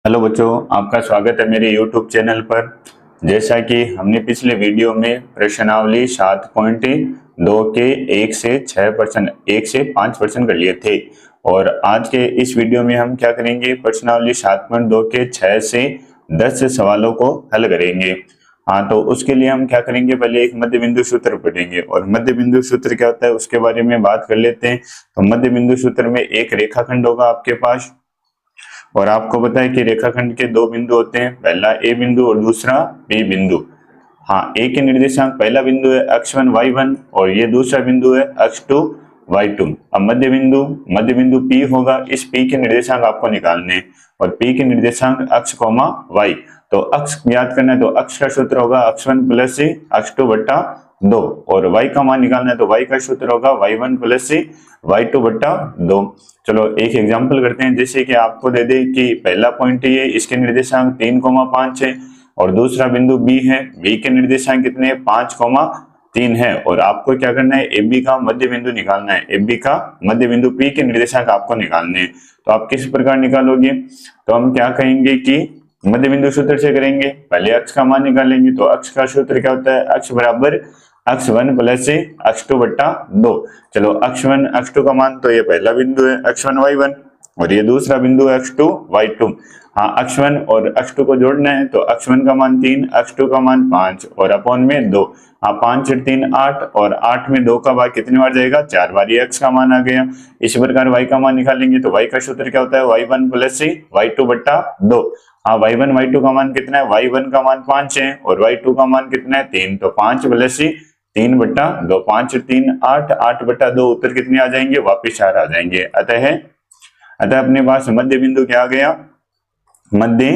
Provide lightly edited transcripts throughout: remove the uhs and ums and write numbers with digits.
Hello बच्चों, आपका स्वागत है मेरे YouTube चैनल पर। जैसा कि हमने पिछले वीडियो में प्रश्नावली 7.2 के 1 से 5% कर लिए थे और आज के इस वीडियो में हम क्या करेंगे, प्रश्नावली 7.2 के 6 से 10 सवालों को हल करेंगे। हाँ, तो उसके लिए हम क्या करेंगे, पहले एक मध्य बिंदु सूत्र पढ़ेंगे और मध्य बिंदु सूत्र क्या होता है उसके बारे में बात कर लेते हैं। तो मध्य बिंदु सूत्र में एक रेखाखंड होगा आपके पास और आपको पता है कि रेखाखंड के दो बिंदु होते हैं, पहला ए बिंदु और दूसरा बी बिंदु। हाँ, ए के निर्देशांक पहला बिंदु है x1 y1 और ये दूसरा बिंदु है x2 y2। अब मध्य बिंदु P होगा, इस P के निर्देशांक आपको निकालने हैं और P के निर्देशांक x, y। तो x ज्ञात करना है तो x का सूत्र होगा x1 प्लस x2 बट्टा 2 और y का मान निकालना है तो y का सूत्र होगा y1 प्लस y2 बट्टा 2। चलो एक एग्जांपल करते हैं, जैसे कि आपको दे दे कि पहला पॉइंट ये इसके निर्देशांक 3,5 है और दूसरा बिंदु बी है, बी के निर्देशांक कितने 5,3 है और आपको क्या करना है, AB का मध्य बिंदु निकालना है। AB का मध्य बिंदु P के निर्देशांक आपको निकालने हैं। तो आप किस प्रकार निकालोगे, तो हम क्या कहेंगे कि मध्य बिंदु सूत्र से करेंगे। पहले अक्ष का मान निकालेंगे तो अक्ष का सूत्र क्या होता है, अक्ष बराबर x1 प्लस x2 बट्टा 2। चलो x1 x2 का मान, तो ये पहला बिंदु है x1 y1 और ये दूसरा बिंदु है x2 y2। हाँ, x1 और x2 को जोड़ना है तो x1 का मान 3, x2 का मान 5 और अपॉन में 2। हाँ, 5 और 3 8 और 8 में 2 का भाग कितनी बार जाएगा, 4 बार। ये x का मान आ गया। इसी प्रकार y का मान निकालेंगे तो y का सूत्र क्या होता है, y1 प्लस y2 बट्टा 2। हाँ, y1 y2 का मान कितना है, y1 का मान 5 है और y2 का मान कितना है 3, तो 5 प्लस 3 बट्टा 2, 5 3 8, 8 बट्टा 2, उत्तर कितने आ जाएंगे, वापिस 4 आ जाएंगे। अतः अपने पास मध्य बिंदु क्या आ गया, मध्य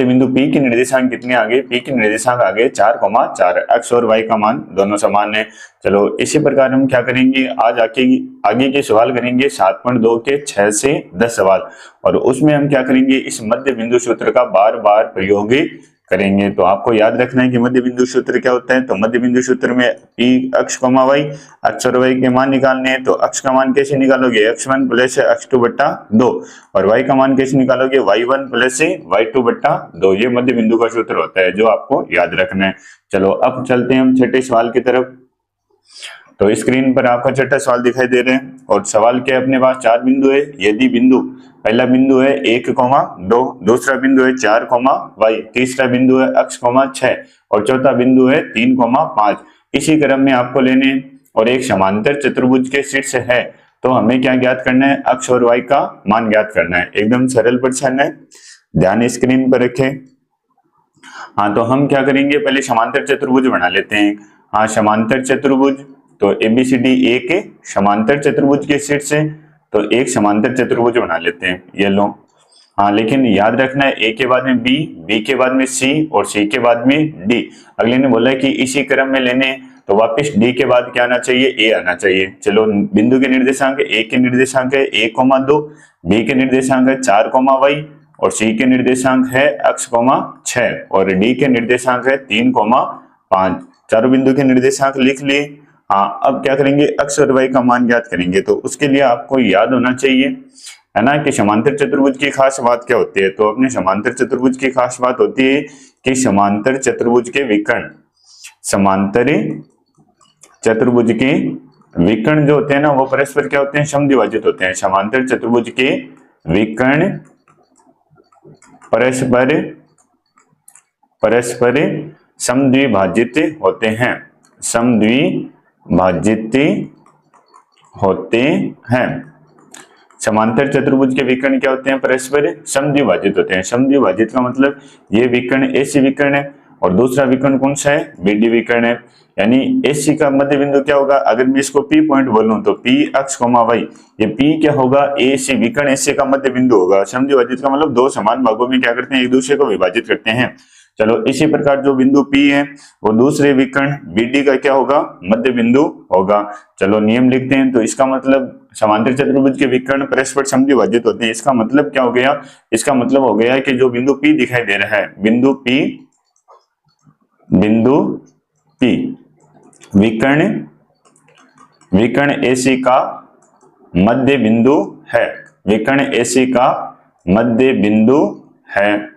बिंदु P के निर्देशांक कितने आ गए, P के निर्देशांक आ गए 4,4। x और y का मान दोनों समान है। चलो इसी प्रकार हम क्या करेंगे, आज आगे के सवाल करेंगे 7.2 के 6 से 10 सवाल और उसमें हम क्या करेंगे, इस मध्य बिंदु सूत्र का बार बार प्रयोग करेंगे। तो आपको याद रखना है कि मध्य बिंदु सूत्र क्या होता है। तो मध्य बिंदु सूत्र में P x, y, x और y के मान निकालने हैं। तो x का मान कैसे निकालोगे, x1 प्लस x2 बट्टा 2 और y का मान कैसे निकालोगे, y1 प्लस y2 बट्टा 2। ये मध्य बिंदु का सूत्र होता है जो आपको याद रखना है। चलो अब चलते हैं हम छठे सवाल की तरफ। तो स्क्रीन पर आपका छठा सवाल दिखाई दे रहे हैं और सवाल के अपने पास 4 बिंदु है। यदि पहला बिंदु है 1,2, दूसरा बिंदु है 4, y, तीसरा बिंदु है x, 6 और चौथा बिंदु है 3,5। इसी क्रम में आपको लेने और एक समांतर चतुर्भुज के शीर्ष है। तो हमें क्या ज्ञात करना है, x और y का मान ज्ञात करना है। एकदम सरल प्रश्न है, ध्यान स्क्रीन पर रखें। हाँ, तो हम क्या करेंगे, पहले समांतर चतुर्भुज बना लेते हैं। हाँ, समांतर चतुर्भुज, तो ABCD एक समांतर चतुर्भुज के शीर्ष है तो एक समांतर चतुर्भुज बना लेते हैं, ये लो। हाँ, लेकिन याद रखना है A के बाद में B, B के बाद में C और C के बाद में D। अगले ने बोला कि इसी क्रम में लेने, तो वापस D के बाद क्या आना चाहिए, A आना चाहिए। चलो बिंदु के निर्देशांक, A के निर्देशांक है 1,2, B के निर्देशांक है 4, y और C के निर्देशांक है x, 6 और D के निर्देशांक है 3,5। चारों बिंदु के निर्देशांक लिख लिए। हाँ, अब क्या करेंगे, x और y का मान ज्ञात करेंगे। तो उसके लिए आपको याद होना चाहिए, है ना, कि समांतर चतुर्भुज की खास बात क्या होती है। तो अपने समांतर चतुर्भुज की खास बात होती है कि समांतर चतुर्भुज के विकर्ण जो होते हैं ना, वो परस्पर क्या होते हैं, समद्विभाजित होते हैं। समांतर चतुर्भुज के विकर्ण परस्पर समद्विभाजित होते हैं, समांतर चतुर्भुज के विकर्ण क्या होते हैं, परस्पर समद्विभाजित होते हैं। समद्विभाजित का मतलब ये विकर्ण AC विकर्ण है और दूसरा विकर्ण कौन सा है, BD विकर्ण है। यानी AC का मध्य बिंदु क्या होगा, अगर मैं इसको P पॉइंट बोलूं तो P x, y, ये P क्या होगा, AC विकर्ण AC का मध्य बिंदु होगा। समद्विभाजित का मतलब दो समान भागों में क्या करते हैं, एक दूसरे को विभाजित करते हैं। चलो इसी प्रकार जो बिंदु P है वो दूसरे विकर्ण BD का क्या होगा, मध्य बिंदु होगा। चलो नियम लिखते हैं। तो इसका मतलब समांतर चतुर्भुज के विकर्ण परस्पर समद्विभाजित होते हैं। इसका मतलब क्या हो गया, इसका मतलब हो गया कि जो बिंदु P दिखाई दे रहा है, बिंदु P विकर्ण AC का मध्य बिंदु है, विकर्ण AC का मध्य बिंदु है।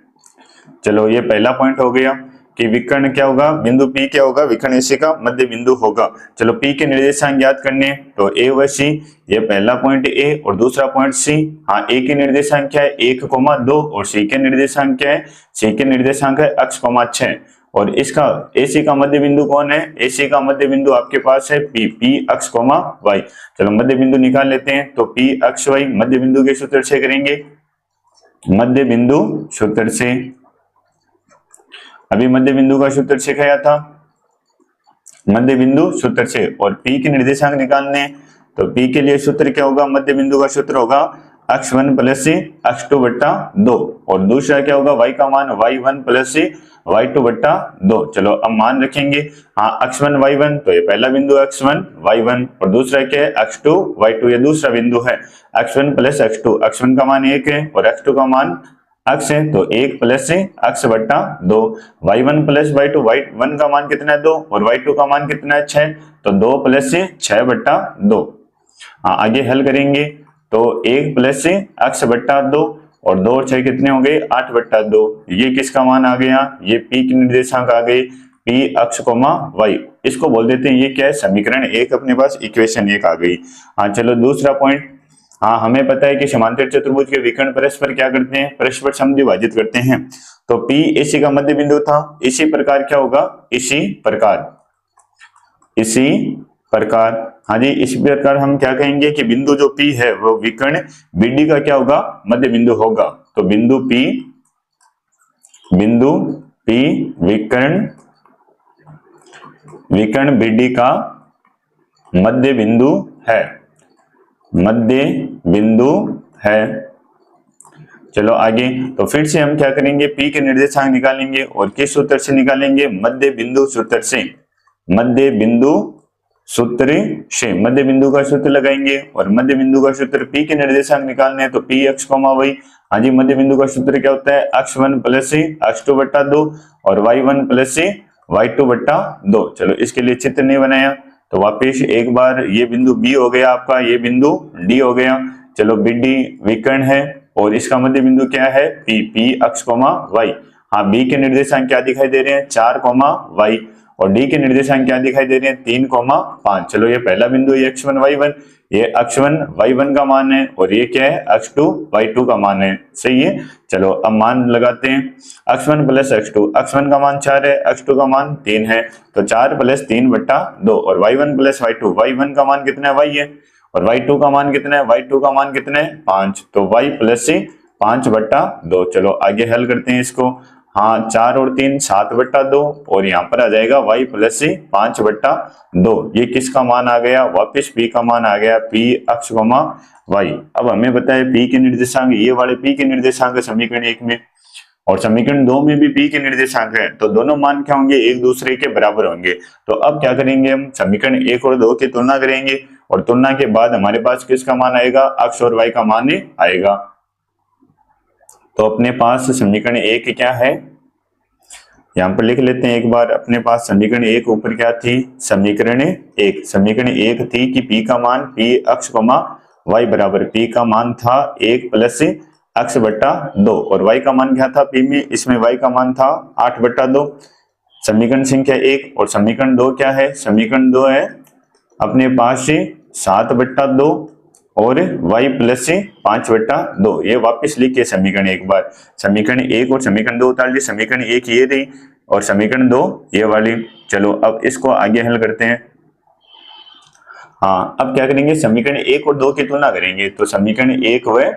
चलो ये पहला पॉइंट हो गया कि विकर्ण क्या होगा, बिंदु P क्या होगा, विकर्ण AC का मध्य बिंदु होगा। चलो P के निर्देशांक ज्ञात करने, तो A व C, ये पहला पॉइंट A और दूसरा पॉइंट C। हाँ, A के निर्देशांक क्या है 1,2 और C के निर्देशांक क्या है, C के निर्देशांक है अक्ष,6 और इसका AC का मध्य बिंदु कौन है, AC का मध्य बिंदु आपके पास है P अक्ष,y। चलो मध्य बिंदु निकाल लेते हैं, तो P अक्ष y मध्य बिंदु के सूत्र से करेंगे, मध्य बिंदु सूत्र से। अभी मध्य बिंदु का सूत्र सिखाया था, मध्य बिंदु सूत्र से। और P के निर्देशांक निकालने, तो P के लिए सूत्र क्या होगा, मध्य बिंदु का सूत्र होगा अक्ष1 प्लस अक्ष2 बट्टा 2 और दूसरा क्या होगा y का मान y1 प्लस y2 बट्टा 2। चलो अब मान रखेंगे, हाँ अक्ष1 y1, तो ये पहला बिंदु अक्ष1 y1 और दूसरा क्या है अक्ष2 y2, ये दूसरा बिंदु है अक्ष1 प्लस अक्ष2। अक्ष1 का मान 1 है और अक्ष2 का मान अक्ष है, तो 1 प्लस अक्ष बट्टा 2, y1 प्लस y2, y1 का मान कितना है 2 और y2 का मान कितना है 6, तो 2 प्लस 6 बट्टा 2। हाँ आगे हल करेंगे, तो 1 प्लस अक्ष बट्टा 2 और 2 और 6 कितने हो गए 8 बट्टा 2। ये किसका मान आ गया, ये P की निर्देशांक आ गई, P अक्ष,y। इसको बोल देते हैं, ये क्या है समीकरण 1 अपने पास, इक्वेशन 1 आ गई। हाँ चलो दूसरा पॉइंट, हाँ हमें पता है कि समांतर चतुर्भुज के विकर्ण परस्पर क्या करते हैं, परस्पर समद्विभाजित करते हैं। तो P AC का मध्य बिंदु था, इसी प्रकार क्या होगा, इसी प्रकार हाँ जी, इसी प्रकार हम क्या कहेंगे कि बिंदु जो P है वो विकर्ण BD का क्या होगा, मध्य बिंदु होगा। तो बिंदु P विकर्ण BD का मध्य बिंदु है, चलो आगे। तो फिर से हम क्या करेंगे, P के निर्देशांक निकालेंगे और किस सूत्र से निकालेंगे, मध्य बिंदु सूत्र से। मध्य बिंदु का सूत्र लगाएंगे और मध्य बिंदु का सूत्र P के निर्देशांक निकालने हैं, तो P अक्ष,y। हाँ जी, मध्य बिंदु का सूत्र क्या होता है, अक्ष1 प्लस अक्ष2 बट्टा 2 और y1 प्लस y2 बट्टा 2। चलो इसके लिए चित्र नहीं बनाया, तो वापिस एक बार ये बिंदु B हो गया आपका, ये बिंदु D हो गया। चलो BD विकर्ण है और इसका मध्य बिंदु क्या है, P अक्ष,y। हाँ, B के निर्देशांक क्या दिखाई दे रहे हैं 4,y और D के निर्देशांक क्या दिखाई दे रहे हैं 3,5। चलो ये पहला बिंदु, ये अक्ष1 y1, ये अक्ष1 y1 का मान है और ये क्या है अक्ष2 y2 का मान है, सही है। चलो अब मान लगाते हैं, अक्ष1 प्लस अक्ष2, अक्ष1 का मान 4 है, अक्ष2 का मान 3 है, तो 4 प्लस 3 बट्टा 2 और y1 प्लस y2, y1 का मान कितना है y है और y2 का मान कितना है, y2 का मान कितना है 5, तो y प्लस 5 बट्टा 2। चलो आगे हल करते हैं इसको, हाँ 4 और 3 7 बट्टा 2 और यहाँ पर आ जाएगा y प्लस 5 बट्टा 2। ये किसका मान आ गया, वापिस P का मान आ गया, P अक्ष,y। अब हमें पता है P के निर्देशांक, ये वाले P के निर्देशांक समीकरण 1 में और समीकरण 2 में भी P के निर्देशांक है, तो दोनों मान क्या होंगे, एक दूसरे के बराबर होंगे। तो अब क्या करेंगे, हम समीकरण 1 और 2 की तुलना करेंगे और तुलना के बाद हमारे पास किसका मान आएगा, अक्ष और y का मान आएगा। तो अपने पास समीकरण 1 क्या है, यहाँ पर लिख लेते हैं एक बार। अपने पास समीकरण 1 ऊपर क्या थी, समीकरण 1 थी कि P का मान P अक्ष,y बराबर, P का मान था 1 प्लस अक्ष बट्टा 2 और y का मान क्या था P में, इसमें y का मान था 8 बट्टा 2। समीकरण संख्या 1 और समीकरण 2 क्या है, समीकरण 2 है अपने पास 7 बट्टा 2 और y प्लस 5 बट्टा 2। ये वापस लिखिए समीकरण एक बार, समीकरण 1 और समीकरण 2 उतार ली, समीकरण 1 ये रही और समीकरण 2 ये वाली। चलो अब इसको आगे हल करते हैं। हाँ अब क्या करेंगे, समीकरण 1 और 2 की तुलना करेंगे। तो समीकरण 1 व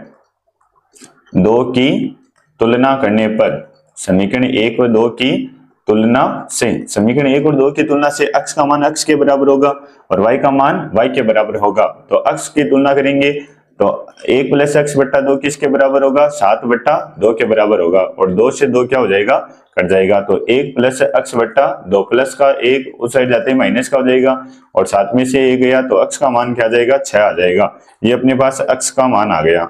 2 की तुलना करने पर, समीकरण 1 व 2 की तुलना से, समीकरण 1 और 2 की तुलना से अक्ष का मान अक्ष के बराबर होगा और y का मान y के बराबर होगा। तो अक्ष की तुलना करेंगे तो 1 प्लस अक्ष बट्टा 2 किसके बराबर होगा, 7 बट्टा 2 के बराबर होगा और 2 से 2 क्या हो जाएगा, कट जाएगा। तो 1 प्लस अक्ष बट्टा 2 प्लस का 1 उस साइड जाते ही माइनस का हो जाएगा और 7 में से 1 गया तो अक्ष का मान क्या आ जाएगा, 6 आ जाएगा। ये अपने पास अक्ष का मान आ गया।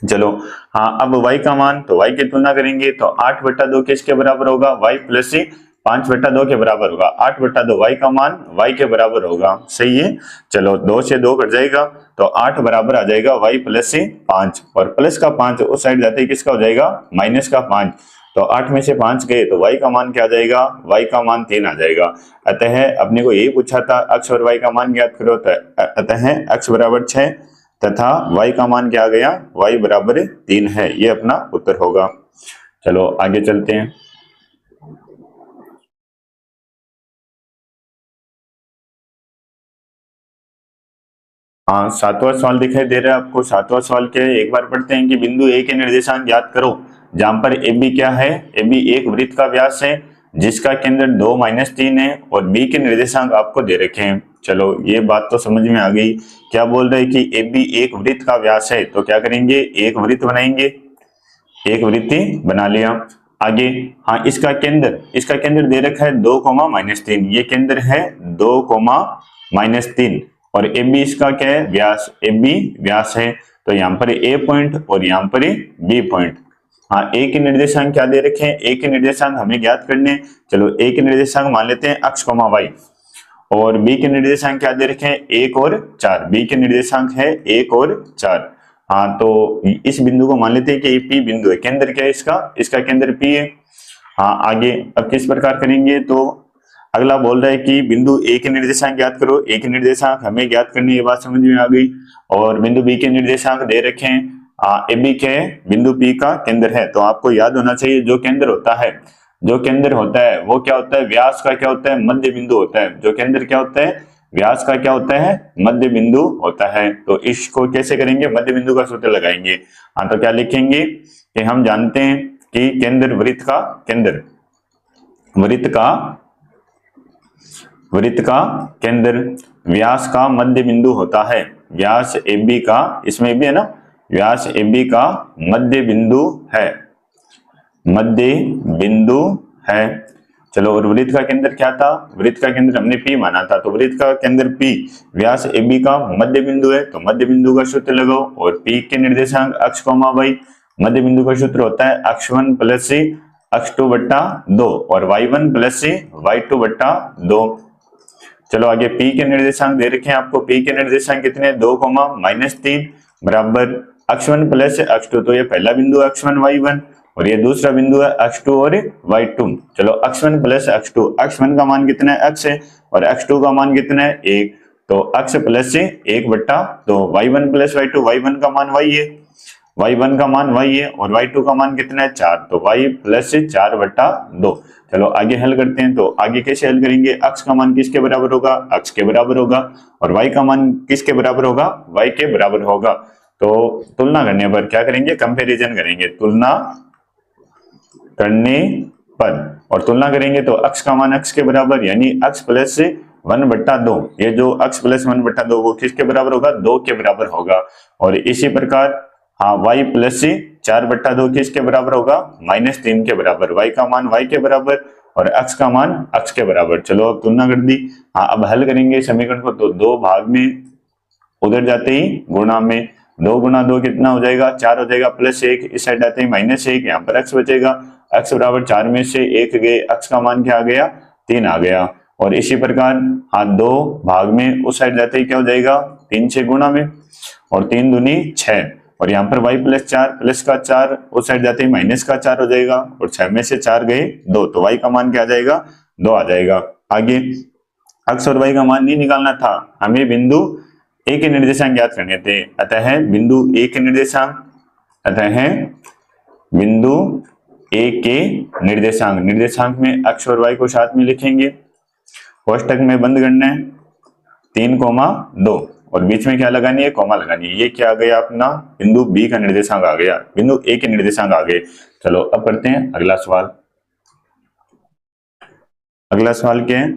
चलो हाँ अब y का मान, तो y की तुलना करेंगे तो 8 बट्टा 2 किसके बराबर होगा, y प्लस 5/2 के बराबर होगा, 8/2 y का मान y के बराबर होगा, सही है। चलो 2 से 2 कट जाएगा तो 8 बराबर आ जाएगा y प्लस से 5, और प्लस का 5 उस साइड जाते ही किसका हो जाएगा, माइनस का 5, तो 8 में से 5 गए तो y का मान क्या आ जाएगा, y का मान 3 आ जाएगा। अतः अपने को यही पूछा था x और y का मान ज्ञात करो, अतः x बराबर 6 तथा y का मान क्या आ गया, y बराबर 3 है, ये अपना उत्तर होगा। चलो आगे चलते हैं। हाँ, 7वां सवाल दिखाई दे रहा है आपको। 7वां सवाल क्या है, एक बार पढ़ते हैं कि बिंदु ए के निर्देशांक ज्ञात करो, जहां पर ए बी क्या है, ए बी एक वृत्त का व्यास है जिसका केंद्र 2-3 है और बी के निर्देशांक आपको दे रखे हैं। चलो ये बात तो समझ में आ गई। क्या बोल रहे हैं कि ए बी एक वृत्त का व्यास है, तो क्या करेंगे, एक वृत्त बनाएंगे, एक वृत्ति बना लिया। आगे हाँ, इसका केंद्र दे रखा है 2-3, ये केंद्र है 2-3 और ए बी इसका क्या है, व्यास, ए बी व्यास है, तो यहाँ पर ए पॉइंट और यहाँ पर बी पॉइंट। हाँ, ए के निर्देशांक क्या दे रखे हैं, ए के निर्देशांक हमें ज्ञात करने हैं। चलो ए के निर्देशांक मान लेते हैं x, y, और बी के निर्देशांक क्या दे रखे हैं, 1 और 4, बी के निर्देशांक है 1 और 4। हाँ, तो इस बिंदु को मान लेते हैं कि ये पी बिंदु है, केंद्र क्या है इसका केंद्र पी है। हाँ, आगे अब किस प्रकार करेंगे, तो अगला बोल रहा है कि बिंदु ए के निर्देशांक ज्ञात करो, ए के निर्देशांक हमें ज्ञात करनी, ये बात समझ में आ गई। और बिंदु बी के निर्देशांक दे रखे हैं, ए बी के बिंदु पी का केंद्र है, तो आपको याद होना चाहिए जो केंद्र होता है, जो केंद्र होता है वो क्या होता है, व्यास का क्या होता है, मध्य बिंदु होता है। जो केंद्र क्या होता है, व्यास का क्या होता है, मध्य बिंदु होता है। तो इसको कैसे करेंगे, मध्य बिंदु का सूत्र लगाएंगे। हाँ, तो क्या लिखेंगे कि हम जानते हैं कि केंद्र वृत्त का केंद्र व्यास का मध्य बिंदु होता है। व्यास ए बी का, इसमें भी है ना, व्यास ए बी का मध्य बिंदु है। चलो, और वृत्त का केंद्र क्या था, वृत्त का केंद्र हमने P माना था, तो वृत्त का केंद्र P व्यास AB का मध्य बिंदु है, तो मध्य बिंदु का सूत्र लगाओ। और P के निर्देशांक x, y, मध्य बिंदु का सूत्र होता है x1 प्लस c x2 बट्टा 2 और y1 प्लस c y2 बट्टा 2। चलो आगे P के निर्देशांक दे रखे हैं आपको, P के निर्देशांक कितने, 2-3 बराबर x1 प्लस x2, तो ये पहला बिंदु x1 y1 और ये दूसरा बिंदु है x2 और y2। चलो x1 प्लस x2, x1 का मान कितना है, x है, और x2 का मान कितना है, 1, तो x प्लस से 1/2, y1 प्लस y2, y1 का मान y है, y1 का मान y है, और y2 का मान कितना है, 4, तो y प्लस से 4/2। चलो आगे हल करते हैं, तो आगे कैसे हल करेंगे, x का मान किसके बराबर होगा, x के बराबर होगा, और y का मान किसके बराबर होगा, y के बराबर होगा। तो तुलना करने पर क्या करेंगे, कंपैरिजन करेंगे, तुलना करने पर, और तुलना करेंगे तो x का मान x के बराबर यानी x प्लस 1/2, ये जो x प्लस 1/2 वो किसके बराबर होगा, 2 के बराबर होगा। और इसी प्रकार हाँ, y प्लस 4/2 किसके बराबर होगा, -3 के बराबर, y का मान y के बराबर और x का मान x के बराबर। चलो अब तुलना कर दी। हाँ, अब हल करेंगे समीकरण को, तो 2 भाग में उधर जाते ही गुणा में, 2 गुना 2 कितना हो जाएगा, 4 हो जाएगा, प्लस 1 इस साइड आते ही -1, यहाँ पर x बचेगा, x बराबर 4 में से 1 गए, x का मान क्या आ गया, 3 आ गया। और इसी प्रकार हाँ, 2 भाग में उस साइड जाते ही क्या हो जाएगा, 3 से गुणा में, और 3 दूनी 6, और यहाँ पर y प्लस 4 प्लस का 4 उस साइड जाते ही माइनस का 4 हो जाएगा, और 6 में से 4 गए 2, तो y का मान क्या आ जाएगा, 2 आ जाएगा। आगे x और y का मान नहीं निकालना था, हमें बिंदु ए के निर्देशांक ज्ञात करने थे, अतः बिंदु ए के निर्देशांक में x और y को साथ में लिखेंगे, कोष्टक में बंद करना है, 3,2 और बीच में क्या लगानी है, कॉमा लगानी है। ये क्या आ गया अपना, बिंदु बी का निर्देशांक आ गया, बिंदु ए के निर्देशांक आ गए। चलो अब करते हैं अगला सवाल। अगला सवाल क्या है,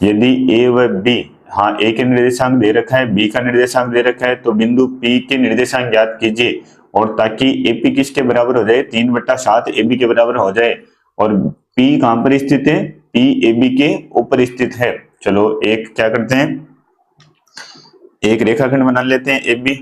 यदि ए व बी, हाँ, ए के निर्देशांक दे रखा है, बी का निर्देशांक दे रखा है, तो बिंदु पी के निर्देशांक ज्ञात कीजिए, और ताकि एपी किसके बराबर हो जाए, 3/7 एबी के बराबर हो जाए। और पी कहां पर स्थित है, पी एबी के ऊपर स्थित है। चलो एक क्या करते हैं, एक रेखाखंड बना लेते हैं एबी,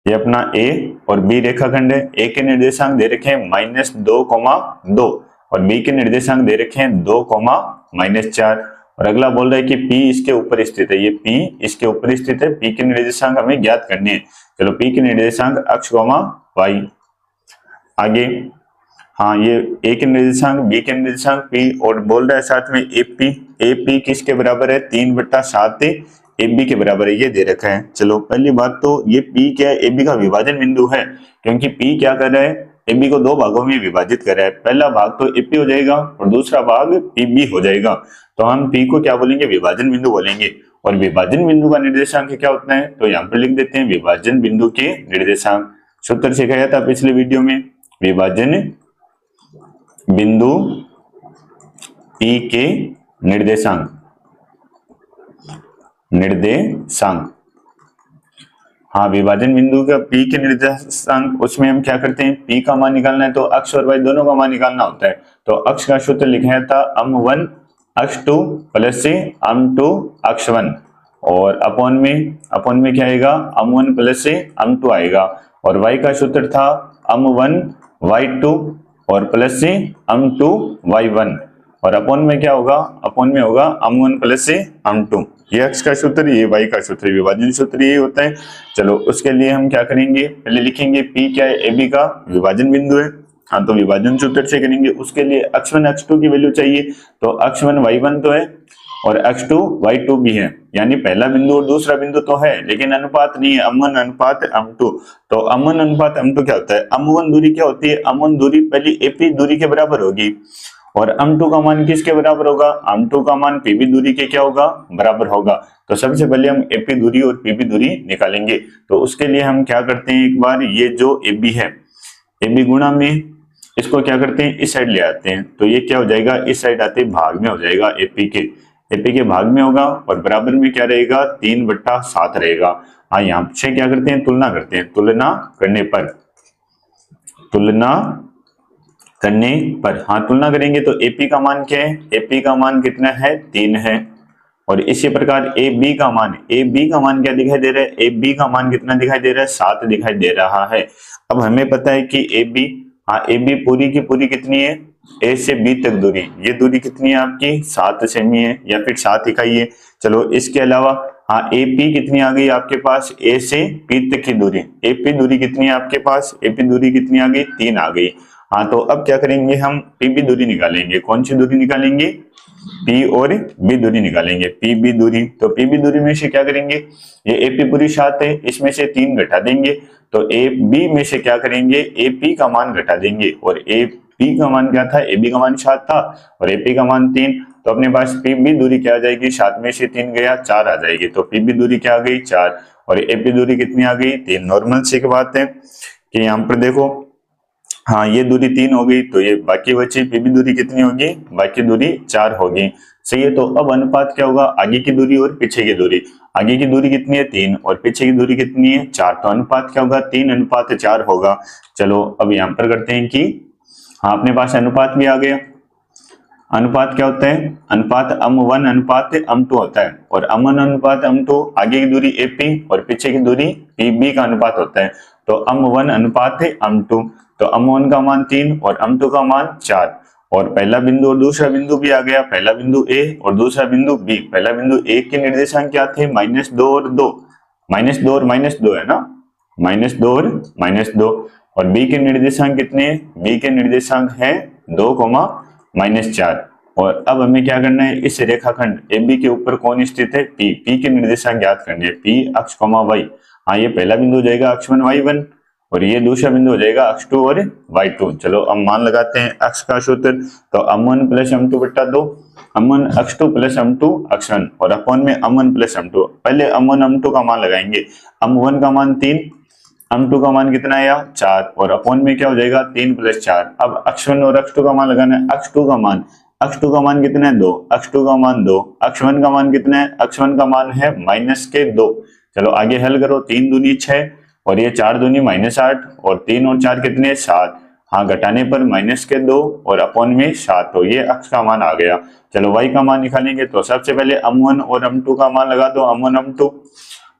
ये अपना ए और बी रेखाखंड है। ए के निर्देशांक दे रखे हैं -2,2 और बी के निर्देशांक दे रखे हैं 2,-4 और अगला बोल रहा है कि P इसके ऊपर स्थित है। ये P इसके ऊपर स्थित है। P के निर्देशांक हमें ज्ञात करने हैं। चलो P के निर्देशांक x, y। आगे हाँ, ये A के निर्देशांक, B के निर्देशांक, P और बोल रहा है साथ में AP किसके बराबर है? 3/7 AB के बराबर है, ये दे रखा है। चलो पहली बात तो ये P क्या है? AB का विभाजन बिंदु है, क्योंकि P क्या कर रहा है? AB को दो भागों में विभाजित कर रहा है। पहला भाग तो AP हो जाएगा और दूसरा भाग PB हो जाएगा। तो हम P को क्या बोलेंगे? विभाजन बिंदु बोलेंगे। और विभाजन बिंदु का निर्देशांक क्या होता है? तो यहाँ पर लिख देते हैं विभाजन बिंदु के निर्देशांक। सूत्र सिखाया था पिछले वीडियो में। विभाजन बिंदु P के निर्देशांक हाँ, विभाजन बिंदु का P के निर्देशांक, उसमें हम क्या करते हैं? P का मान निकालना है तो अक्ष और y दोनों का मान निकालना होता है। तो अक्ष का सूत्र लिखा था m1 x2 प्लस से m2 x1 और अपॉन में क्या आएगा? m1 प्लस से m2 आएगा। और y का सूत्र था m1 y2 और प्लस से m2 y1 और अपॉन में क्या होगा? अपॉन में होगा m1 प्लस से m2। ये x का सूत्र, ये y का सूत्र, विभाजन सूत्र ये होता है। चलो उसके लिए हम क्या करेंगे? पहले लिखेंगे P क्या है? AB का विभाजन बिंदु है। हाँ, तो विभाजन सूत्र से करेंगे। उसके लिए x1 x2 की वैल्यू चाहिए, तो x1 y1 तो है और x2 y2 भी है, यानी पहला बिंदु और दूसरा बिंदु तो है, लेकिन अनुपात नहीं है, m1 अनुपात m2। तो m1 अनुपात m2 क्या होता है? m1 दूरी क्या होती है? m1 दूरी पहली AP दूरी के बराबर होगी और m2 का मान किसके बराबर होगा? m2 का मान PB दूरी के क्या होगा? बराबर होगा। तो सबसे पहले हम AP दूरी और PB दूरी निकालेंगे। तो उसके लिए हम क्या करते हैं? एक बार ये जो AB है, AB गुणा में इसको क्या करते हैं? इस साइड ले आते हैं। तो ये क्या हो जाएगा? इस साइड आते भाग में हो जाएगा, AP के भाग में होगा और बराबर में क्या रहेगा? 3/7 रहेगा। हाँ, यहाँ से क्या करते हैं? तुलना करते हैं। तुलना करने पर हाँ, तुलना करेंगे तो AP का मान क्या है? AP का मान कितना है? 3 है। और इसी प्रकार AB का मान क्या दिखाई दे रहा है? AB का मान कितना दिखाई दे रहा है? 7 दिखाई दे रहा है। अब हमें पता है कि AB पूरी की पूरी कितनी है? A से B तक दूरी, ये दूरी कितनी है आपकी? 7 सेमी है या फिर 7 इकाई है। चलो इसके अलावा हाँ, AP कितनी आ गई आपके पास? A से P तक की दूरी, AP दूरी कितनी है आपके पास? AP दूरी कितनी आ गई? 3 आ गई। हाँ, तो अब क्या करेंगे? हम PB दूरी निकालेंगे। कौन सी दूरी निकालेंगे? P और B दूरी निकालेंगे। PB दूरी, तो PB दूरी में से क्या करेंगे? ये AP पूरी 7 है, इसमें से 3 घटा देंगे। तो AB में से क्या करेंगे? AP का मान घटा देंगे। और AP का मान क्या था? AB का मान 7 था और AP का मान 3। तो अपने पास PB दूरी क्या आ जाएगी? 7 में से 3 गया, 4 आ जाएगी। तो PB दूरी क्या आ गई? 4 और AP दूरी कितनी आ गई? 3। नॉर्मल सी बात है कि यहाँ पर देखो, हाँ, ये दूरी 3 हो गई, तो ये बाकी बची PB दूरी कितनी होगी? बाकी दूरी 4 होगी। सही है। तो अब अनुपात क्या होगा? आगे की दूरी और पीछे की दूरी। आगे की दूरी कितनी है? 3 और पीछे की दूरी कितनी है? 4। तो अनुपात क्या होगा? 3:4 होगा। चलो अब यहाँ पर करते हैं कि हाँ, अपने पास अनुपात भी आ गया। अनुपात क्या होता है? अनुपात m1 अनुपात m2 होता है और m1 अनुपात m2 आगे की दूरी AP और पीछे की दूरी PB का अनुपात होता है। तो m1 अनुपात m2, तो m1 का मान 3 और m2 का मान 4 और पहला बिंदु और दूसरा बिंदु भी आ गया। पहला बिंदु A और दूसरा बिंदु B। पहला बिंदु A के निर्देशांक क्या थे? -2 और 2, -2 और -2 है ना, -2 और -2। और B के निर्देशांक कितने हैं? B के निर्देशांक है 2, -4। और अब हमें क्या करना है? इस रेखाखंड AB के ऊपर कौन स्थित है? P के निर्देशांक ज्ञात करने हैं। P अक्ष, y। हाँ, ये पहला बिंदु हो जाएगा x1 y1 और ये दूसरा बिंदु हो जाएगा x2 और y2। चलो अब मान लगाते हैं अक्ष का सूत्र। तो m1 + m2/2, m1 x2 + m2 x1 और अपॉन में m1 + m2। पहले m1 m2 का मान लगाएंगे। m1 का मान 3, m2 का मान कितना आया? 4 और अपॉन में क्या हो जाएगा? 3 + 4। अब x1 और x2 का मान लगाना है। x2 का मान कितना है? 2। x2 का मान 2। x1 का मान कितना है? x1 का मान है -2। चलो आगे हल करो। 3 दूनी 6 और ये 4 दूनी -8 और 3 और 4 कितने? 7। हाँ, घटाने पर -2 और अपॉन में 7। तो ये अक्ष का मान आ गया। चलो y का मान निकालेंगे। तो सबसे पहले m1 और m2 का मान लगा दो, m1 m2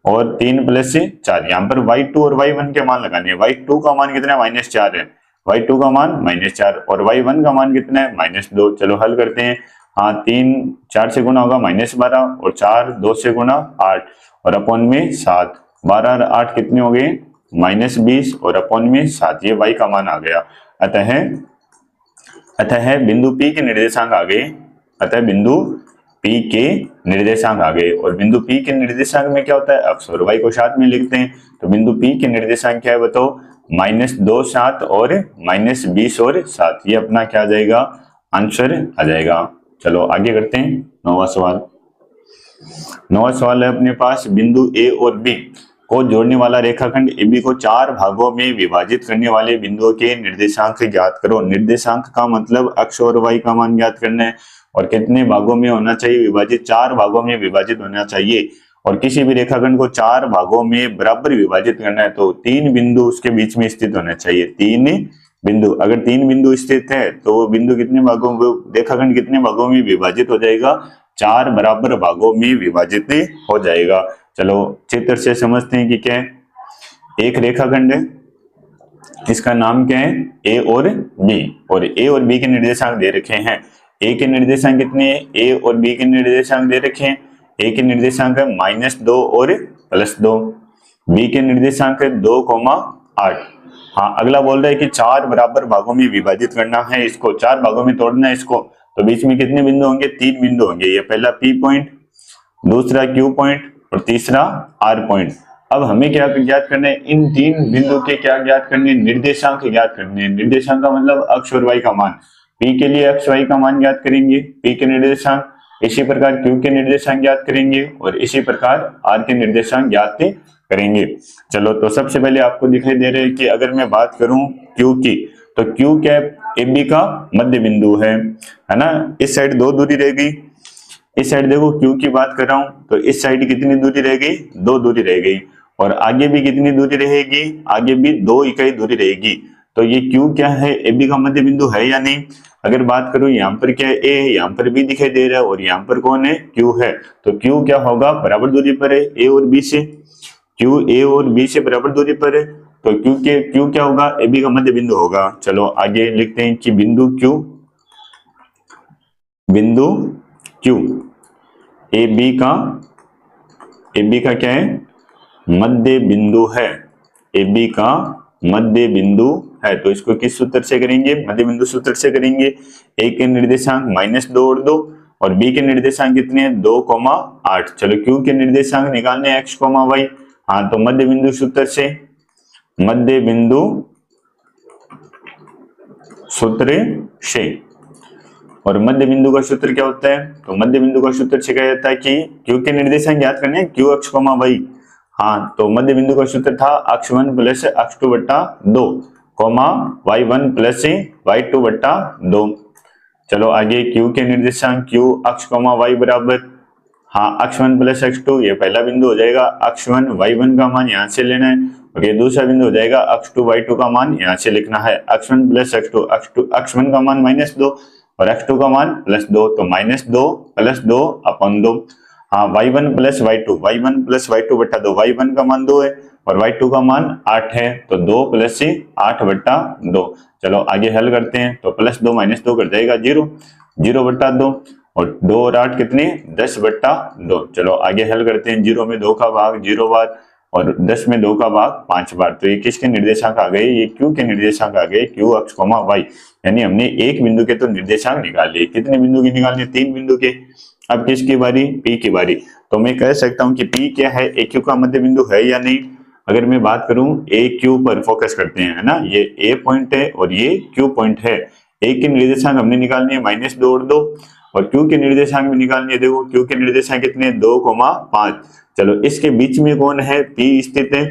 और 3 प्लस 4। यहाँ पर y2 और y1 के मान लगाने हैं। y2 का मान कितना है, -4 है, y2 का मान -4 और y1 का मान कितना है, -2। चलो हल करते हैं। हाँ 3 4 से गुना होगा -12 और 4 2 से गुना 8 और अपॉन में 7। 12 और 8 कितने हो गए, -20 और अपॉन में 7। ये y का मान आ गया। अतः बिंदु P के निर्देशांक आ गए। अतः बिंदु P के निर्देशांक आ गए। और बिंदु P के निर्देशांक में क्या होता है, अक्ष और y को साथ में लिखते हैं। तो बिंदु P के निर्देशांक क्या है बताओ, -2 7 और -20 और 7। ये अपना क्या आ जाएगा, आंसर आ जाएगा। चलो आगे करते हैं। 9वां सवाल। 9वां सवाल है अपने पास, बिंदु A और B को जोड़ने वाला रेखाखंड AB को 4 भागों में विभाजित करने वाले बिंदुओं के निर्देशांक ज्ञात करो। निर्देशांक का मतलब अक्ष और y का मान ज्ञात करना है और कितने भागों में होना चाहिए, विभाजित, 4 भागों में विभाजित होना चाहिए। और किसी भी रेखाखंड को 4 भागों में बराबर विभाजित करना है तो 3 बिंदु उसके बीच में स्थित होने चाहिए। 3 बिंदु, अगर 3 बिंदु स्थित है तो वो बिंदु कितने भागों में, रेखाखंड कितने भागों में विभाजित हो जाएगा, 4 बराबर भागों में विभाजित हो जाएगा। चलो चित्र से समझते हैं कि क्या है। एक रेखाखंड है, इसका नाम क्या है, ए और बी, और ए और बी के निर्देशांक दे रखे हैं। ए के निर्देशांक कितने हैं, ए और बी के निर्देशांक दे रखे हैं। ए के निर्देशांक है -2 और +2, बी के निर्देशांक है 2,8। हाँ अगला बोल रहा है कि 4 बराबर भागों में विभाजित करना है इसको, 4 भागों में तोड़ना है इसको। तो बीच में कितने बिंदु होंगे, 3 बिंदु होंगे। ये पहला P पॉइंट, दूसरा Q पॉइंट और तीसरा R पॉइंट। अब हमें क्या ज्ञात करना है, इन 3 बिंदु के क्या ज्ञात करने, निर्देशांक ज्ञात करने हैं। निर्देशांक का मतलब अक्ष और y का मान। P के लिए अक्ष y का मान ज्ञात करेंगे, P के निर्देशांक, इसी प्रकार Q के निर्देशांक ज्ञात करेंगे और इसी प्रकार R के निर्देशांक ज्ञात करेंगे। चलो तो सबसे पहले आपको दिखाई दे रहे हैं कि अगर मैं बात करूं Q की, तो Q क्या है, AB का मध्य बिंदु है ना। इस साइड 2 दूरी रहेगी, इस साइड देखो Q की बात कर रहा हूं तो इस साइड कितनी दूरी रह गई, 2 दूरी रह गई। और आगे भी कितनी दूरी रहेगी, आगे भी 2 इकाई दूरी रहेगी। तो ये Q क्या है, AB का मध्य बिंदु है या नहीं। अगर बात करूं यहाँ पर क्या है, A है, यहाँ पर B दिखाई दे रहा है और यहाँ पर कौन है, Q है। तो Q क्या होगा, बराबर दूरी पर है A और B से। Q A और B से बराबर दूरी पर है तो Q क्या होगा, AB का मध्य बिंदु होगा। चलो आगे लिखते हैं कि बिंदु Q AB का क्या है, मध्य बिंदु है। AB का मध्य बिंदु है तो इसको किस सूत्र से करेंगे, मध्य बिंदु सूत्र से करेंगे। A के निर्देशांक -2 और 2 और B के निर्देशांक कितने हैं, 2,8। चलो Q के निर्देशांक निकालने x, y। हाँ तो मध्य बिंदु सूत्र से, मध्य बिंदु सूत्र से। और मध्य बिंदु का सूत्र क्या होता है, तो मध्य बिंदु का सूत्र से क्या जाता है कि Q के निर्देशांक ज्ञात करने हैं, Q अक्ष, y। हाँ तो मध्य बिंदु का सूत्र था x1 + x2 बटा 2, y1 + y2 बटा 2। चलो आगे Q के निर्देशांक, Q अक्ष, y बराबर, हाँ x1 + x2 ये पहला बिंदु हो जाएगा। x1 y1 का मान यहाँ से लेना है और ये दूसरा बिंदु हो जाएगा, x2 y2 का मान यहाँ से लिखना है। x1 + x2, x1 का मान -2 और x2 का मान +2 तो -2 + 2 अपन 2। हाँ y1 + y2 बटा 2, y1 का मान 2 है और y2 का मान 8 है तो 2 + 8 बटा 2। चलो आगे हल करते हैं तो +2 - 2 कर जाएगा 0 बटा 2 और 2 और 8 कितने, 10 बटा 2। चलो आगे हल करते हैं। 0 में 2 का भाग 0 बार और 10 में 2 का भाग 5 बार। तो ये किसके निर्देशांक आ गए, ये Q के निर्देशांक आ गए, Q अक्ष, y। यानी हमने एक बिंदु के तो निर्देशांक निकाल लिए। कितने बिंदु के निकालने, 3 बिंदु के। अब किसकी बारी, P की बारी। तो मैं कह सकता हूं कि P क्या है, AQ का मध्य बिंदु है या नहीं। अगर मैं बात करूं AQ पर फोकस करते हैं, है ना, ये A पॉइंट है और ये Q पॉइंट है। A के निर्देशांक हमने निकालने हैं -2 और 2 और Q के निर्देशांक भी निकालने हैं। देखो Q के निर्देशांक कितने, 2,5। चलो इसके बीच में कौन है, P स्थित है।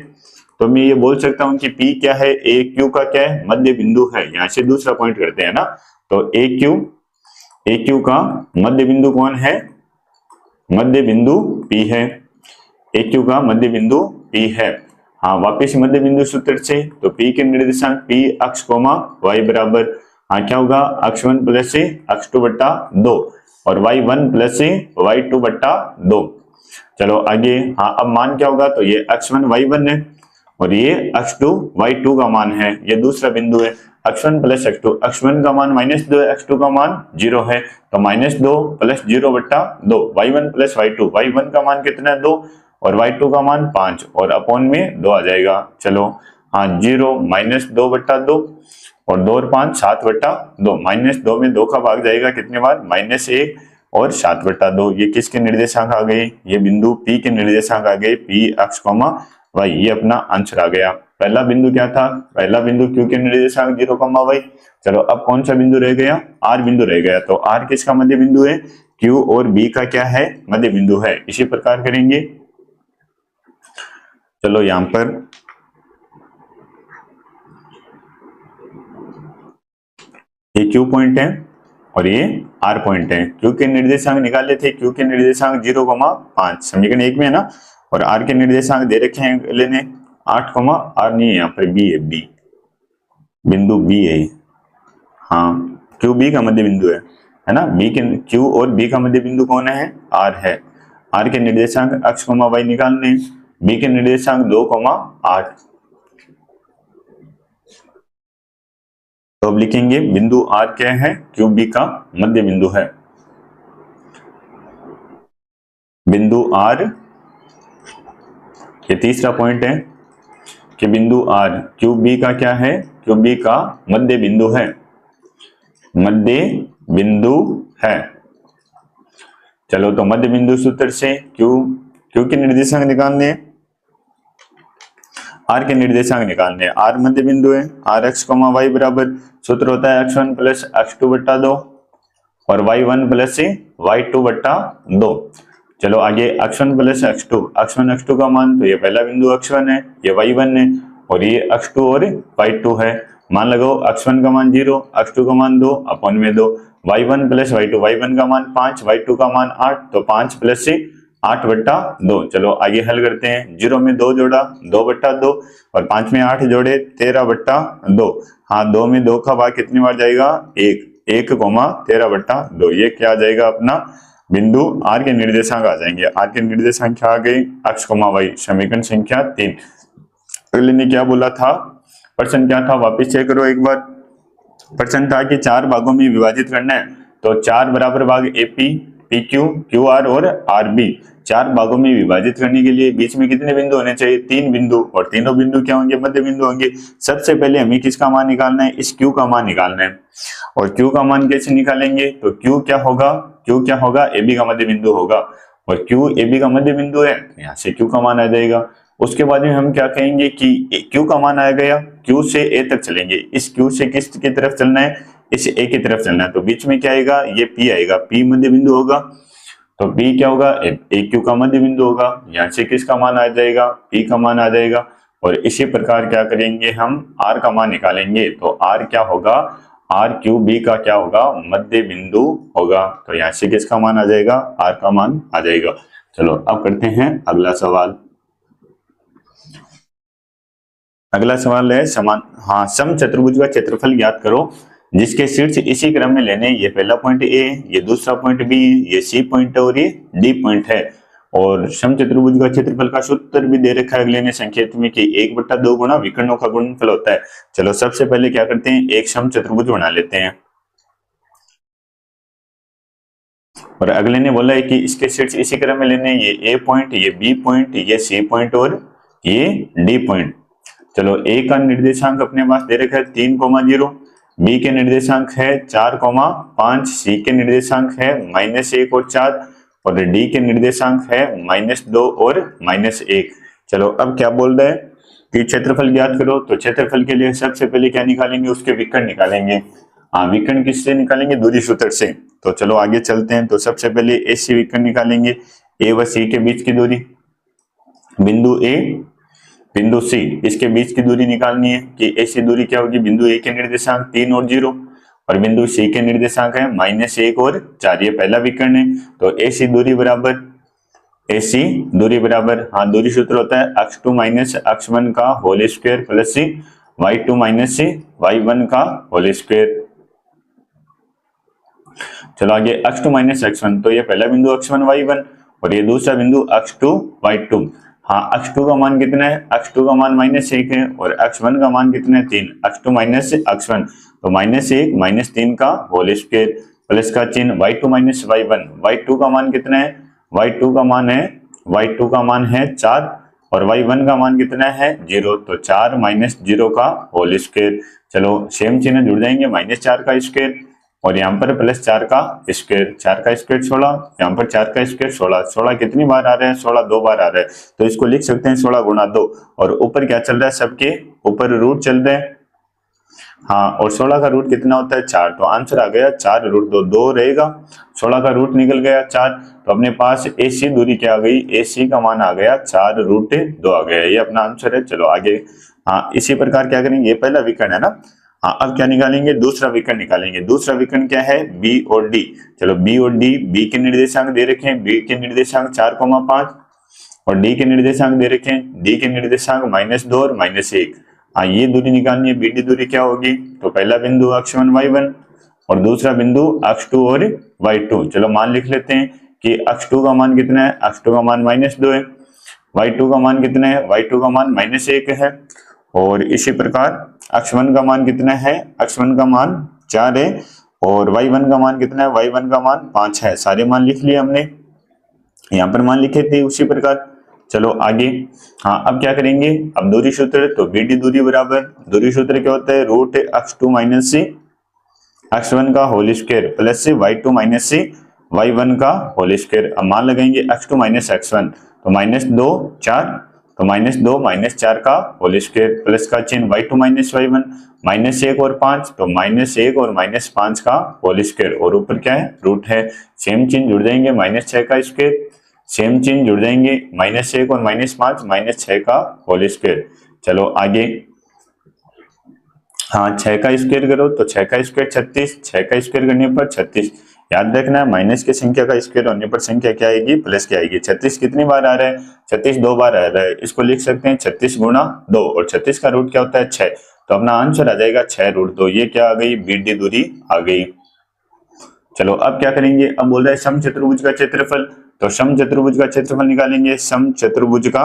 तो मैं ये बोल सकता हूं कि P क्या है, AQ का क्या है, मध्य बिंदु है। यहाँ से दूसरा पॉइंट करते हैं ना, तो AQ का मध्य बिंदु कौन है, मध्य बिंदु P है। AQ का मध्य बिंदु P है। हाँ वापिस मध्य बिंदु सूत्र से, तो P के निर्देशांक P अक्ष, y बराबर, हाँ क्या होगा, x1 + x2 बटा 2 और y1 + y2 बटा 2। चलो आगे, हाँ अब मान क्या होगा, तो ये x1 y1 है और ये x2 y2 का मान है, ये दूसरा बिंदु है। x1 प्लस x2, x1 का मान -2 है, x2 का मान 0 है, तो -2 प्लस 0 बट्टा 2, y1 प्लस y2, y1 का मान कितना है 2 और y2 का मान 5 और अपॉन में 2 आ जाएगा। चलो हाँ 0 -2 बट्टा 2 और 2 और 5 7 बट्टा 2, -2 में 2 का भाग जाएगा कितने बार, -1 और 7 बट्टा 2। ये किसके निर्देशांक आ गए, ये बिंदु P के निर्देशांक आ गए, P x, y, ये अपना आंसर आ गया। पहला बिंदु क्या था, पहला बिंदु Q के निर्देशांक 0, y। चलो अब कौन सा बिंदु रह गया, R बिंदु रह गया। तो R किसका मध्य बिंदु है, Q और B का क्या है, मध्य बिंदु है। इसी प्रकार करेंगे। चलो यहां पर ये Q पॉइंट है और ये R पॉइंट है। Q के निर्देशांक निकाले थे, Q के निर्देशांक 0, 5 समीकरण 1 में है ना, और R के निर्देशांक दे रखे हैं लेने 8, R नहीं है यहाँ पर, B है, B बिंदु B है। हाँ Q B का मध्य बिंदु है ना, B के Q और B का मध्य बिंदु कौन है, R है। R के निर्देशांक x, y निकालने, B के निर्देशांक 2, 8। तो अब लिखेंगे बिंदु R क्या है, Q B का मध्य बिंदु है। बिंदु R, ये तीसरा पॉइंट है कि बिंदु R Q B का क्या है, Q B का मध्य बिंदु है, मध्य बिंदु है। चलो तो मध्य बिंदु सूत्र से Q के निर्देशांक निकालने, R के निर्देशांक निकालने, R मध्य बिंदु है, R x, y बराबर सूत्र होता है x1 प्लस x2 बट्टा 2 और y1 प्लस y2 बट्टा 2। चलो आगे x1 plus x2, x1 x2 का मान, तो ये पहला बिंदु x1 है, ये y1 है और ये x2 और y2 है। मान लगाओ x1 का मान 0, x2 का मान 2, अपॉन में 2, y1 प्लस y2, y1 का मान 5, y2 का मान 8, तो 5 प्लस 8 बट्टा 2। चलो आगे हल करते हैं। 0 में 2 जोड़ा 2 बट्टा 2 और 5 में 8 जोड़े 13 बट्टा 2। हाँ 2 में 2 का भाग कितनी बार जाएगा, 1, 13 बट्टा 2। ये क्या आ जाएगा अपना बिंदु R के निर्देशांक आ जाएंगे। R के निर्देशांक क्या आ गए, x, y, समीकरण संख्या 3। अगले ने क्या बोला था, प्रश्न क्या था, वापिस चेक करो एक बार। प्रश्न था कि 4 भागों में विभाजित करना है, तो 4 बराबर भाग AP, PQ, QR और RB 4 भागों में विभाजित करने के लिए बीच में कितने बिंदु होने चाहिए, 3 बिंदु, और तीनों बिंदु क्या होंगे, मध्य बिंदु होंगे। सबसे पहले हमें किसका मान निकालना है, इस Q का मान निकालना है। और Q का मान कैसे निकालेंगे, तो Q क्या होगा, AB का मध्य बिंदु होगा और Q AB का मध्य बिंदु है, यहाँ से Q का मान आ जाएगा। उसके बाद में हम क्या कहेंगे कि Q का मान आ गया, Q से A तक चलेंगे। इस Q से किस की तरफ चलना है, इस A की तरफ चलना है, तो बीच में क्या आएगा, ये P आएगा, P मध्य बिंदु होगा। तो P क्या होगा, AQ का मध्य बिंदु होगा। यहाँ से किसका मान आ जाएगा, P का मान आ जाएगा। और इसी प्रकार क्या करेंगे, हम R का मान निकालेंगे। तो R क्या होगा, RQB का क्या होगा, मध्य बिंदु होगा। तो यहाँ से किसका मान आ जाएगा, R का मान आ जाएगा। चलो अब करते हैं अगला सवाल। अगला सवाल है सम चतुर्भुज का क्षेत्रफल ज्ञात करो जिसके शीर्ष इसी क्रम में लेने। ये पहला पॉइंट A, ये दूसरा पॉइंट B, ये C पॉइंट है और ये D पॉइंट है। और सम चतुर्भुज का क्षेत्रफल का सूत्र भी दे रखा है अगले ने संकेत में कि 1/2 गुणा विकर्णों का गुणनफल होता है। चलो सबसे पहले क्या करते हैं, एक सम चतुर्भुज बना लेते हैं। और अगले ने बोला है कि इसके शीर्ष इसी क्रम में लेने, ये A पॉइंट, ये B पॉइंट, ये C पॉइंट और ये D पॉइंट। चलो A का निर्देशांक अपने पास दे रखा है 3,0, B के निर्देशांक है 4,5, C के निर्देशांक है -1 और 4 और D के निर्देशांक है -2 और -1। चलो अब क्या बोल रहा है कि क्षेत्रफल ज्ञात करो। तो क्षेत्रफल के लिए सबसे पहले क्या निकालेंगे, उसके विकर्ण निकालेंगे। हाँ विकर्ण किससे निकालेंगे, दूरी सूत्र से। तो चलो आगे चलते हैं। तो सबसे पहले AC विकर्ण निकालेंगे, A व C के बीच की दूरी, बिंदु A बिंदु C, इसके बीच की दूरी निकालनी है कि ऐसी दूरी क्या होगी, बिंदु A के निर्देशांक 3 और 0 और बिंदु C के निर्देशांक है -1 और 4। ये पहला विकर्ण है। तो AC दूरी बराबर हाँ दूरी सूत्र होता है x2 - x1 का whole square plus y2 - y1 का होल स्क्वायर। चलो आगे x2 - x1, तो ये पहला बिंदु x1 y1 और ये दूसरा बिंदु x2 y2। हाँ, x2 का मान कितना है, x2 का मान -1 है और x1 का मान कितना है 3, x2 माइनस x1 तो -1 -3 का होल स्क्वायर प्लस का चिन्ह y2 माइनस y1। y2 का मान कितना है, y2 का मान है 4 और y1 का मान कितना है 0 तो 4 माइनस 0 का होल स्क्वायर। चलो सेम चिन्ह जुड़ जाएंगे, -4 का स्क्वायर और यहाँ पर +4 का स्क्वायर, 4 का स्क्वायर 16, यहाँ पर 4 का स्क्वायर 16। 16 कितनी बार आ रहा है, 16 2 बार आ रहा है तो इसको लिख सकते हैं 16 गुणा 2। और ऊपर क्या चल रहा है, सबके ऊपर रूट चल रहे हैं। हाँ, और 16 का रूट कितना होता है 4 तो आंसर आ गया 4 रूट 2, 2 रहेगा। 16 का रूट निकल गया 4 तो अपने पास AC दूरी क्या आ गई, AC का मान आ गया 4 रूट 2 आ गया, ये अपना आंसर है। चलो आगे। हाँ, इसी प्रकार क्या करेंगे, ये पहला विकर्ण है ना। हाँ, अब क्या निकालेंगे, दूसरा विकर्ण निकालेंगे। दूसरा विकर्ण क्या है, B और D। चलो B और D, B के निर्देशांक दे रखे हैं, B के निर्देशांक 4,5 और D के निर्देशांक दे रखे हैं, D के निर्देशांक -2 और -1। हाँ, ये दूरी निकालनी है, BD दूरी क्या होगी, तो पहला बिंदु x1 y1 और दूसरा बिंदु x2 और y2। चलो मान लिख लेते हैं कि x2 का मान कितना है, x2 का मान -2 है, y2 का मान कितना है, y2 का मान -1 है और इसी प्रकार x1 का मान कितना है, x1 का मान 4 है और y1 का मान कितना है, y1 का मान 5 है। सारे मान लिख लिए हमने, यहाँ पर मान लिखे थे उसी प्रकार। चलो आगे। हाँ, अब क्या करेंगे, अब दूरी सूत्र, तो BD दूरी बराबर, दूरी सूत्र क्या होता है, √x2 माइनस x1 का whole square plus y2 minus y1 का होल स्क्वायर। अब मान लगाएंगे x2 माइनस x1 तो -2 4 तो -2 -4 का होल स्क्वायर प्लस का चिन्ह y2 माइनस y1 -1 और 5 तो -1 और -5 का होल स्क्वायर और ऊपर क्या है, रूट है। सेम चिन्ह जुड़ जाएंगे, -6 का स्क्वायर, सेम चिन्ह जुड़ जाएंगे, -1 और -5 -6 का होल स्क्वायर। चलो आगे। हाँ, 6 का स्क्वायर करो तो 6 का स्क्वायर 36, 6 का स्क्वायर करने पर 36। याद रखना है, माइनस के संख्या का स्क्वायर होने पर संख्या क्या आएगी, प्लस की आएगी। 36 कितनी बार आ रहा है, 36 2 बार आ रहा है, इसको लिख सकते हैं 36 गुणा 2 और 36 का रूट क्या होता है 6 तो अपना आंसर आ जाएगा 6 रूट 2। ये क्या आ गई, BD दूरी आ गई। चलो अब क्या करेंगे, अब बोल रहा है समचतुर्भुज का क्षेत्रफल, तो समचतुर्भुज का क्षेत्रफल निकालेंगे, समचतुर्भुज का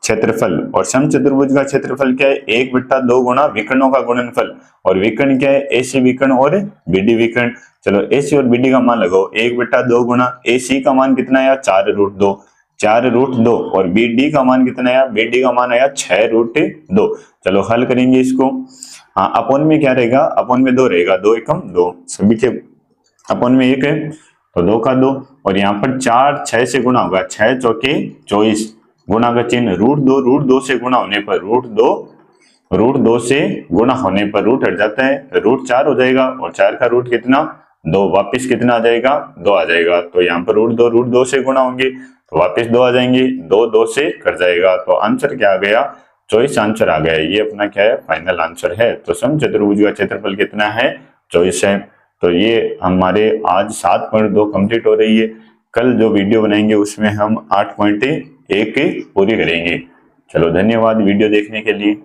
क्षेत्रफल। और समचतुर्भुज का क्षेत्रफल क्या है, 1/2 गुणा विकर्णों का गुणनफल और विकर्ण क्या है, AC विकर्ण और BD विकर्ण। चलो AC और BD का मान लगाओ, 1/2 गुणा AC का मान कितना आया 4 रूट 2, 4 रूट 2 और BD का मान कितना आया, BD का मान आया 6 रूट 2। चलो हल करेंगे इसको। हाँ, अपोन में क्या रहेगा, अपोन में 2 रहेगा, 2 एकम 2, सभी के अपोन में 1 है तो 2 का 2 और यहाँ पर 4 6 से गुणा होगा, 6 चौके 24 गुणा का चिन्ह √2 से गुणा होने पर √2 से गुणा होने पर रूट हट जाता है, √4 हो जाएगा और 4 का रूट कितना 2, वापिस कितना आ जाएगा 2 आ जाएगा। तो यहाँ पर √2 से गुणा होंगे तो वापिस 2 आ जाएंगे, 2 से कट जाएगा तो आंसर क्या आ गया, 24 आंसर आ गया। ये अपना क्या है, फाइनल आंसर है। तो समचतुर्भुज का क्षेत्रफल कितना है, 24 है। तो ये हमारे आज 7.2 कंप्लीट हो रही है। कल जो वीडियो बनाएंगे उसमें हम 8.1 पूरी करेंगे। चलो धन्यवाद वीडियो देखने के लिए।